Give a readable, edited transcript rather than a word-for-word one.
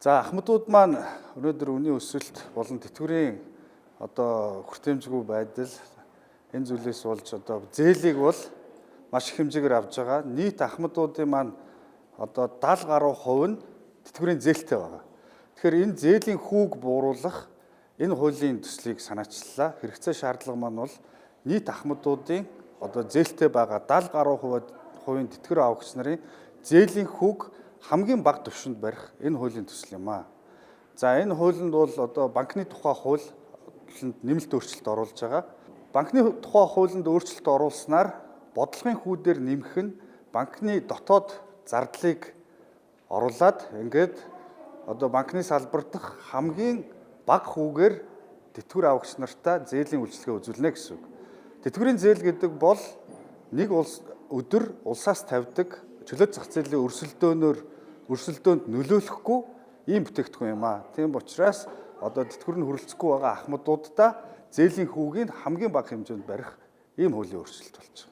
За ахмадууд маань өнөөдөр үнийн өсөлт болон тэтгэврийн хүртээмжгүй байдал энэ зүйлээс болж зээлийг бол маш их хэмжээгээр авж байгаа. Нийт ахмадуудын маань 70 гаруй хувь нь тэтгэврийн зээлтэй байгаа. Тэгэхээр энэ зээлийн хүүг бууруулах энэ хуулийн төслийг санаачлалаа. Хэрэгцээ шаардлага маань бол нийт ахмадуудын зээлтэй байгаа 70 гаруй хувийн тэтгэвэр авагч нарын зээлийн хүүг хамгийн бага түвшинд барих энэ хуулийн төсөл юм аа. За энэ хуулинд бол банкны тухай хуулинд нэмэлт өөрчлөлт оруулж байгаа. Банкны тухай хуулинд өөрчлөлт оруулснаар бодлогын хүүдээр нэмэх нь банкны дотоод зардлыг оруулаад ингээд банкны салбар дахь хамгийн бага хүүгээр тэтгэвэр авагч нартаа зээлийн үйлчилгээ үзүүлнэ гэсэн үг. Тэтгэврийн зээл гэдэг бол нэг өдөр улсаас тавьдаг чөлөөт зах зээлийн өрсөлдөөнд нөлөөлөхгүй ийм бүтээгдэхүүн юм аа. Тийм учраас тэтгэвэр нь хүрэлцэхгүй байгаа ахмадуудаа зээлийн хүүгийг хамгийн бага хэмжээнд барих ийм хуулийн өөрчлөлт болж байгаа.